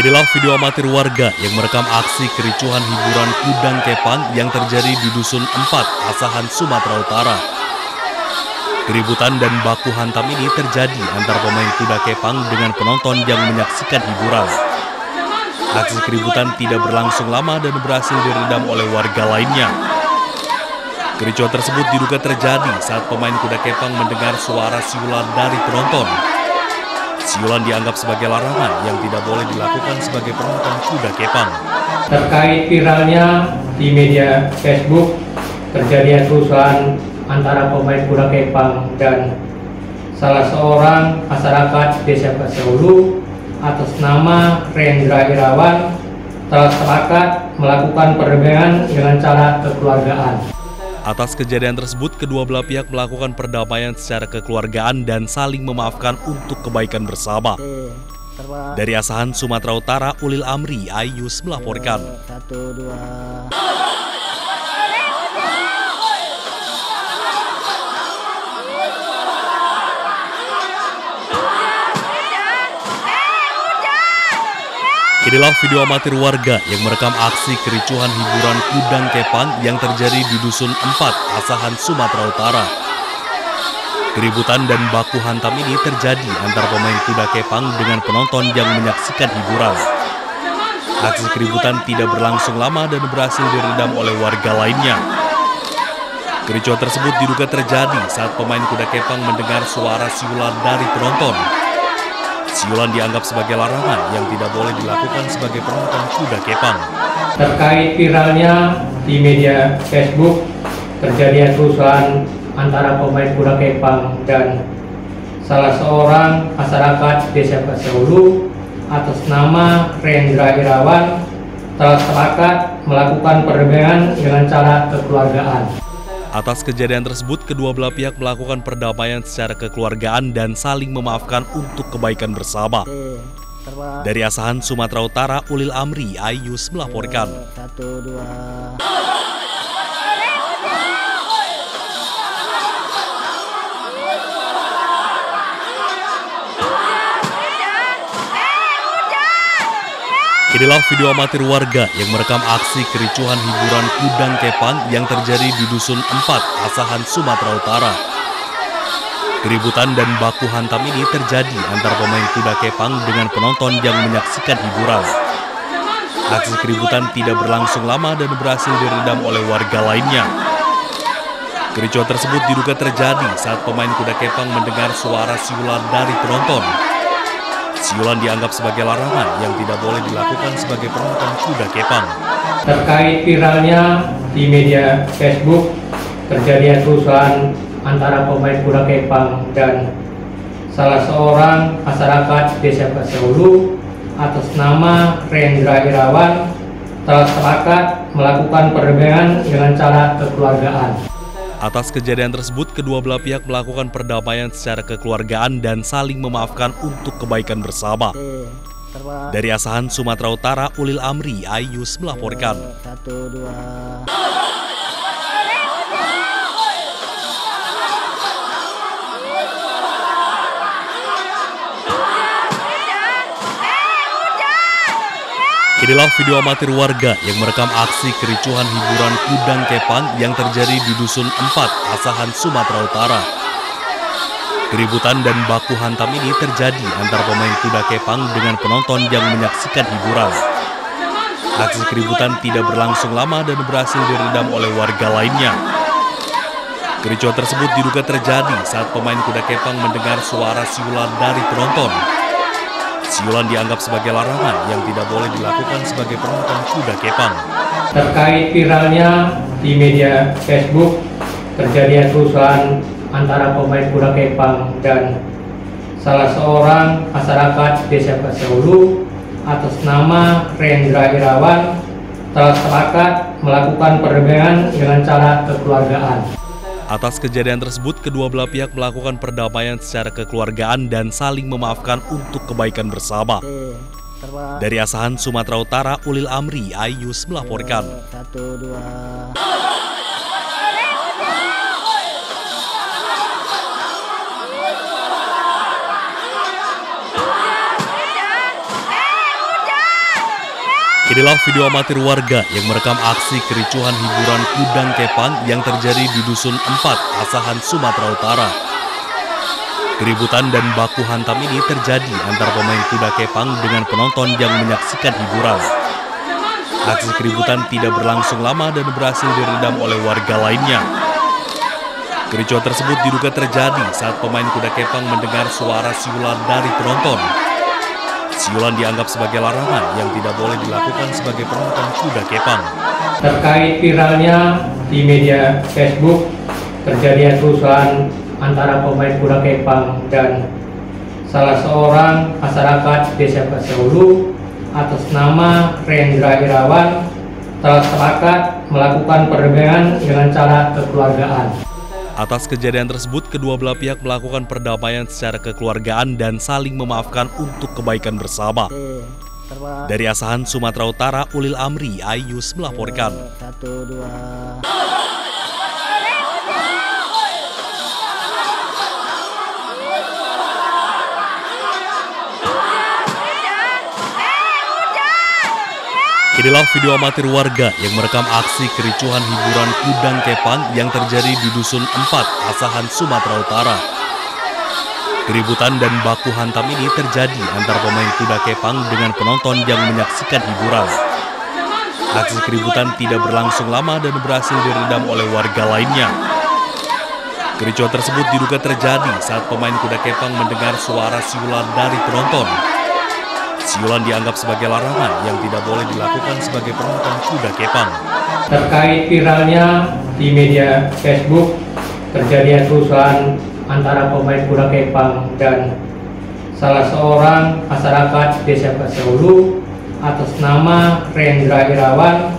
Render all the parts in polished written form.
Inilah video amatir warga yang merekam aksi kericuhan hiburan Kudang Kepang yang terjadi di Dusun 4, Asahan, Sumatera Utara. Keributan dan baku hantam ini terjadi antara pemain kuda kepang dengan penonton yang menyaksikan hiburan. Aksi keributan tidak berlangsung lama dan berhasil diredam oleh warga lainnya. Kericuhan tersebut diduga terjadi saat pemain kuda kepang mendengar suara siulan dari penonton. Siulan dianggap sebagai larangan yang tidak boleh dilakukan sebagai penonton kuda kepang. Terkait viralnya di media Facebook terjadinya kerusuhan antara pemain kuda kepang dan salah seorang masyarakat Desa Pasehulu atas nama Rendra Irawan telah sepakat melakukan perdamaian dengan cara kekeluargaan. Atas kejadian tersebut, kedua belah pihak melakukan perdamaian secara kekeluargaan dan saling memaafkan untuk kebaikan bersama. Dari Asahan, Sumatera Utara, Ulil Amri, Ayus melaporkan. Inilah video amatir warga yang merekam aksi kericuhan hiburan Kudang Kepang yang terjadi di Dusun 4, Asahan, Sumatera Utara. Keributan dan baku hantam ini terjadi antara pemain kuda kepang dengan penonton yang menyaksikan hiburan. Aksi keributan tidak berlangsung lama dan berhasil diredam oleh warga lainnya. Kericuhan tersebut diduga terjadi saat pemain kuda kepang mendengar suara siulan dari penonton. Siulan dianggap sebagai larangan yang tidak boleh dilakukan sebagai penonton kuda kepang. Terkait viralnya di media Facebook terjadinya kerusuhan antara pemain kuda kepang dan salah seorang masyarakat Desa Pasehulu atas nama Rendra Irawan telah sepakat melakukan perdamaian dengan cara kekeluargaan. Atas kejadian tersebut, kedua belah pihak melakukan perdamaian secara kekeluargaan dan saling memaafkan untuk kebaikan bersama. Dari Asahan, Sumatera Utara, Ulil Amri, Ayus melaporkan. Inilah video amatir warga yang merekam aksi kericuhan hiburan Kudang Kepang yang terjadi di Dusun 4, Asahan, Sumatera Utara. Keributan dan baku hantam ini terjadi antara pemain kuda kepang dengan penonton yang menyaksikan hiburan. Aksi keributan tidak berlangsung lama dan berhasil diredam oleh warga lainnya. Kericuhan tersebut diduga terjadi saat pemain kuda kepang mendengar suara siulan dari penonton. Siulan dianggap sebagai larangan yang tidak boleh dilakukan sebagai penonton kuda kepang. Terkait viralnya di media Facebook terjadinya kerusuhan antara pemain kuda kepang dan salah seorang masyarakat Desa Pasehulu atas nama Rendra Irawan telah sepakat melakukan perdamaian dengan cara kekeluargaan. Atas kejadian tersebut, kedua belah pihak melakukan perdamaian secara kekeluargaan dan saling memaafkan untuk kebaikan bersama. Dari Asahan, Sumatera Utara, Ulil Amri, Ayus melaporkan. Inilah video amatir warga yang merekam aksi kericuhan hiburan Kudang Kepang yang terjadi di Dusun 4, Asahan, Sumatera Utara. Keributan dan baku hantam ini terjadi antara pemain kuda kepang dengan penonton yang menyaksikan hiburan. Aksi keributan tidak berlangsung lama dan berhasil diredam oleh warga lainnya. Kericuhan tersebut diduga terjadi saat pemain kuda kepang mendengar suara siulan dari penonton. Siulan dianggap sebagai larangan yang tidak boleh dilakukan sebagai penonton kuda kepang. Terkait viralnya di media Facebook terjadinya kerusuhan antara pemain kuda kepang dan salah seorang masyarakat Desa Pasehulu atas nama Rendra Irawan telah sepakat melakukan perdamaian dengan cara kekeluargaan. Atas kejadian tersebut, kedua belah pihak melakukan perdamaian secara kekeluargaan dan saling memaafkan untuk kebaikan bersama. Dari Asahan, Sumatera Utara, Ulil Amri, Ayus melaporkan. Inilah video amatir warga yang merekam aksi kericuhan hiburan kudang kepang yang terjadi di Dusun 4, Asahan, Sumatera Utara. Keributan dan baku hantam ini terjadi antara pemain kuda kepang dengan penonton yang menyaksikan hiburan. Aksi keributan tidak berlangsung lama dan berhasil diredam oleh warga lainnya. Kericuhan tersebut diduga terjadi saat pemain kuda kepang mendengar suara siulan dari penonton. Siulan dianggap sebagai larangan yang tidak boleh dilakukan sebagai penonton kuda kepang. Terkait viralnya di media Facebook terjadi kerusuhan antara pemain kuda kepang dan salah seorang masyarakat Desa Pasehulu atas nama Rendra Irawan telah sepakat melakukan perdamaian dengan cara kekeluargaan. Atas kejadian tersebut, kedua belah pihak melakukan perdamaian secara kekeluargaan dan saling memaafkan untuk kebaikan bersama. Dari Asahan, Sumatera Utara, Ulil Amri, Ayus melaporkan. Inilah video amatir warga yang merekam aksi kericuhan hiburan kudang kepang yang terjadi di Dusun 4, Asahan, Sumatera Utara. Keributan dan baku hantam ini terjadi antara pemain kuda kepang dengan penonton yang menyaksikan hiburan. Aksi keributan tidak berlangsung lama dan berhasil diredam oleh warga lainnya. Kericuhan tersebut diduga terjadi saat pemain kuda kepang mendengar suara siulan dari penonton. Siulan dianggap sebagai larangan yang tidak boleh dilakukan sebagai penonton kuda kepang. Terkait viralnya di media Facebook terjadi kerusuhan antara pemain kuda kepang dan salah seorang masyarakat Desa Pasehulu atas nama Rendra Irawan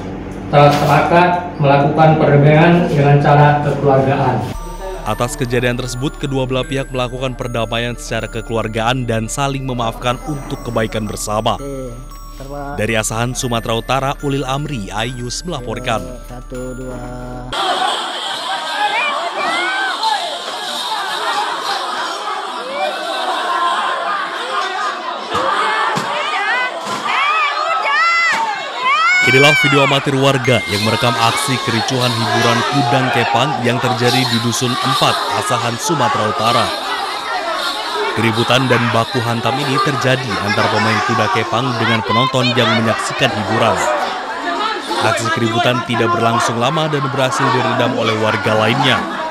telah sepakat melakukan perdamaian dengan cara kekeluargaan. Atas kejadian tersebut, kedua belah pihak melakukan perdamaian secara kekeluargaan dan saling memaafkan untuk kebaikan bersama. Dari Asahan, Sumatera Utara, Ulil Amri, Ayus melaporkan. Inilah video amatir warga yang merekam aksi kericuhan hiburan kudang kepang yang terjadi di Dusun 4, Asahan, Sumatera Utara. Keributan dan baku hantam ini terjadi antara pemain kuda kepang dengan penonton yang menyaksikan hiburan. Aksi keributan tidak berlangsung lama dan berhasil diredam oleh warga lainnya.